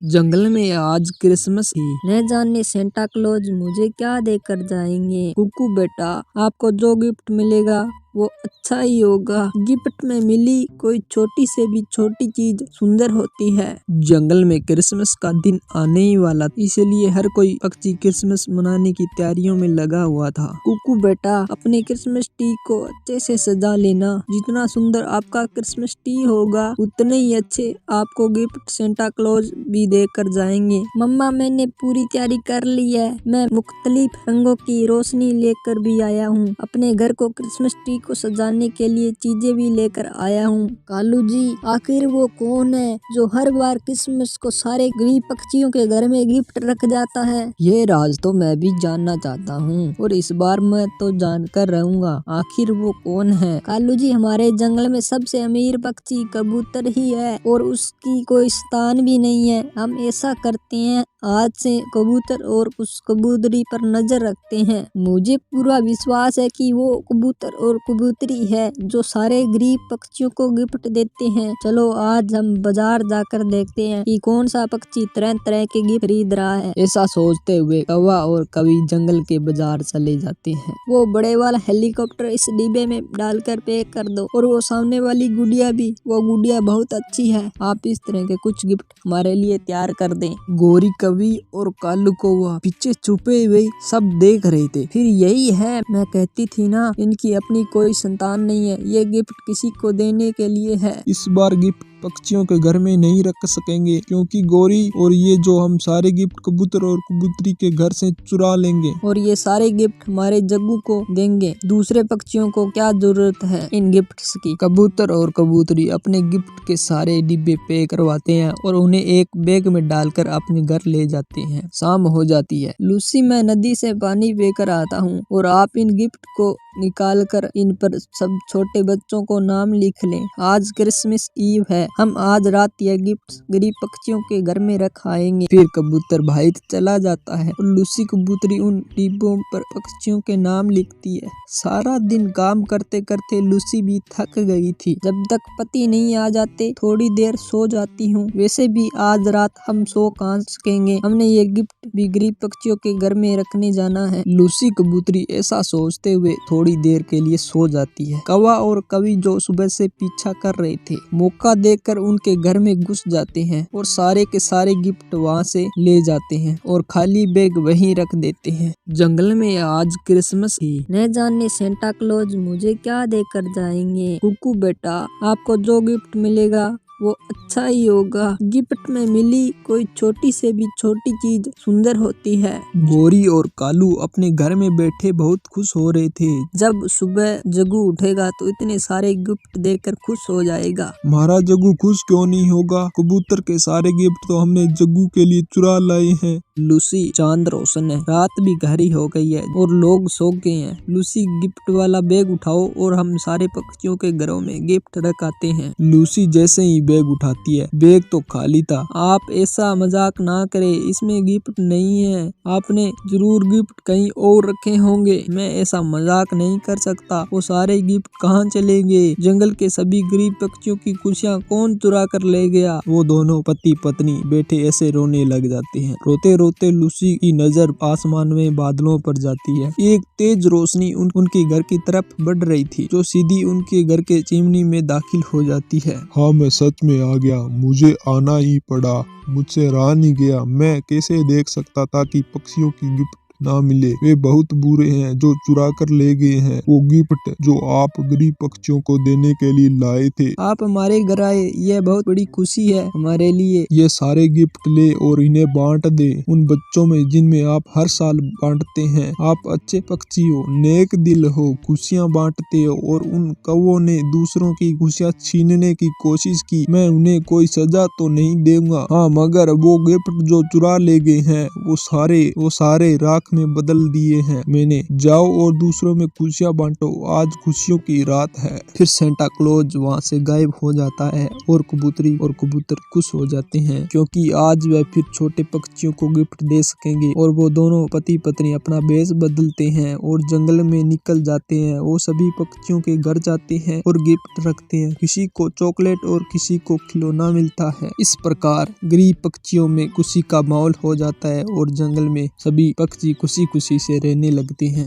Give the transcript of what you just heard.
जंगल में आज क्रिसमस थी। न जाने सेंटा क्लॉज मुझे क्या देकर जाएंगे। कुकू बेटा, आपको जो गिफ्ट मिलेगा वो अच्छा ही होगा। गिफ्ट में मिली कोई छोटी से भी छोटी चीज सुंदर होती है। जंगल में क्रिसमस का दिन आने ही वाला, इसलिए हर कोई पक्षी क्रिसमस मनाने की तैयारियों में लगा हुआ था। कुकू बेटा, अपने क्रिसमस ट्री को अच्छे से सजा लेना। जितना सुंदर आपका क्रिसमस ट्री होगा उतने ही अच्छे आपको गिफ्ट सेंटा क्लॉज भी देकर जाएंगे। मम्मा, मैंने पूरी तैयारी कर ली है। मैं मुख्तलिफ रंगों की रोशनी लेकर भी आया हूँ। अपने घर को क्रिसमस ट्री को सजाने के लिए चीजें भी लेकर आया हूँ। कालू जी, आखिर वो कौन है जो हर बार क्रिसमस को सारे गरीब पक्षियों के घर में गिफ्ट रख जाता है? ये राज तो मैं भी जानना चाहता हूँ और इस बार मैं तो जानकर रहूंगा। आखिर वो कौन है? कालू जी, हमारे जंगल में सबसे अमीर पक्षी कबूतर ही है और उसकी कोई स्थान भी नहीं है। हम ऐसा करते हैं, आज से कबूतर और उस कबूतरी पर नजर रखते हैं। मुझे पूरा विश्वास है कि वो कबूतर और कबूतरी है जो सारे गरीब पक्षियों को गिफ्ट देते हैं। चलो आज हम बाजार जाकर देखते हैं कि कौन सा पक्षी तरह तरह के गिफ्ट खरीद रहा है। ऐसा सोचते हुए कौवा और कवि जंगल के बाजार चले जाते हैं। वो बड़े वाला हेलीकॉप्टर इस डिब्बे में डालकर पैक कर दो और वो सामने वाली गुड़िया भी, वो गुड़िया बहुत अच्छी है। आप इस तरह के कुछ गिफ्ट हमारे लिए तैयार कर दें। गोरी, कवि और कालू कौवा पीछे छुपे हुए सब देख रहे थे। फिर यही है, मैं कहती थी ना, इनकी अपनी कोई संतान नहीं है। ये गिफ्ट किसी को देने के लिए है। इस बार गिफ्ट पक्षियों के घर में नहीं रख सकेंगे क्योंकि गोरी और ये जो हम सारे गिफ्ट कबूतर और कबूतरी के घर से चुरा लेंगे और ये सारे गिफ्ट हमारे जग्गू को देंगे। दूसरे पक्षियों को क्या जरूरत है इन गिफ्ट्स की? कबूतर और कबूतरी अपने गिफ्ट के सारे डिब्बे पैक करवाते हैं और उन्हें एक बैग में डालकर अपने घर ले जाते हैं। शाम हो जाती है। लूसी, मैं नदी से पानी लेकर आता हूँ और आप इन गिफ्ट को निकाल कर इन पर सब छोटे बच्चों को नाम लिख लें। आज क्रिसमस ईव है। हम आज रात यह गिफ्ट गरीब पक्षियों के घर में रख आएंगे। फिर कबूतर भाई चला जाता है और लूसी कबूतरी उन डिब्बों पर पक्षियों के नाम लिखती है। सारा दिन काम करते करते लूसी भी थक गई थी। जब तक पति नहीं आ जाते थोड़ी देर सो जाती हूँ। वैसे भी आज रात हम सो कहाँ सकेंगे। हमने ये गिफ्ट भी गरीब पक्षियों के घर में रखने जाना है। लूसी कबूतरी ऐसा सोचते हुए थोड़ी देर के लिए सो जाती है। कौवा और कवि जो सुबह से पीछा कर रहे थे, मौका देखकर उनके घर में घुस जाते हैं और सारे के सारे गिफ्ट वहाँ से ले जाते हैं और खाली बैग वहीं रख देते हैं। जंगल में आज क्रिसमस थी। न जाने सेंटा क्लॉज मुझे क्या देकर जाएंगे। कुकू बेटा, आपको जो गिफ्ट मिलेगा वो अच्छा ही होगा। गिफ्ट में मिली कोई छोटी से भी छोटी चीज सुंदर होती है। गोरी और कालू अपने घर में बैठे बहुत खुश हो रहे थे। जब सुबह जग्गू उठेगा तो इतने सारे गिफ्ट देकर खुश हो जाएगा। हमारा जग्गू खुश क्यों नहीं होगा? कबूतर के सारे गिफ्ट तो हमने जग्गू के लिए चुरा लाए हैं। लूसी, चांद रोशन है, रात भी गहरी हो गई है और लोग सो गए हैं। लूसी, गिफ्ट वाला बैग उठाओ और हम सारे पक्षियों के घरों में गिफ्ट रख आते हैं। लूसी जैसे ही बैग उठाती है, बैग तो खाली था। आप ऐसा मजाक ना करें, इसमें गिफ्ट नहीं है। आपने जरूर गिफ्ट कहीं और रखे होंगे। मैं ऐसा मजाक नहीं कर सकता। वो सारे गिफ्ट कहाँ चले गए? जंगल के सभी गरीब पक्षियों की खुशियाँ कौन चुरा कर ले गया? वो दोनों पति पत्नी बैठे ऐसे रोने लग जाते हैं। रोते रोते लूसी की नजर आसमान में बादलों पर जाती है। एक तेज रोशनी उनके घर की तरफ बढ़ रही थी जो सीधी उनके घर के चिमनी में दाखिल हो जाती है। हाँ, मैं सच में आ गया। मुझे आना ही पड़ा। मुझसे रहा नहीं गया। मैं कैसे देख सकता था कि पक्षियों की गिफ्ट ना मिले। वे बहुत बुरे हैं जो चुरा कर ले गए हैं वो गिफ्ट जो आप गरीब पक्षियों को देने के लिए लाए थे। आप हमारे घर आए, यह बहुत बड़ी खुशी है हमारे लिए। ये सारे गिफ्ट ले और इन्हें बांट दे उन बच्चों में जिनमें आप हर साल बांटते हैं। आप अच्छे पक्षी हो, नेक दिल हो, खुशियाँ बांटते हो और उन कौवों ने दूसरों की खुशियाँ छीनने की कोशिश की। मैं उन्हें कोई सजा तो नहीं दूंगा। हाँ, मगर वो गिफ्ट जो चुरा ले गए हैं वो सारे राख में बदल दिए हैं मैंने। जाओ और दूसरों में खुशियाँ बांटो, आज खुशियों की रात है। फिर सेंटा क्लॉज वहाँ से गायब हो जाता है और कबूतरी और कबूतर खुश हो जाते हैं, क्योंकि आज वह फिर छोटे पक्षियों को गिफ्ट दे सकेंगे। और वो दोनों पति पत्नी अपना भेष बदलते हैं और जंगल में निकल जाते हैं। वो सभी पक्षियों के घर जाते हैं और गिफ्ट रखते हैं। किसी को चॉकलेट और किसी को खिलौना मिलता है। इस प्रकार गरीब पक्षियों में खुशी का माहौल हो जाता है और जंगल में सभी पक्षी खुशी खुशी से रहने लगते हैं।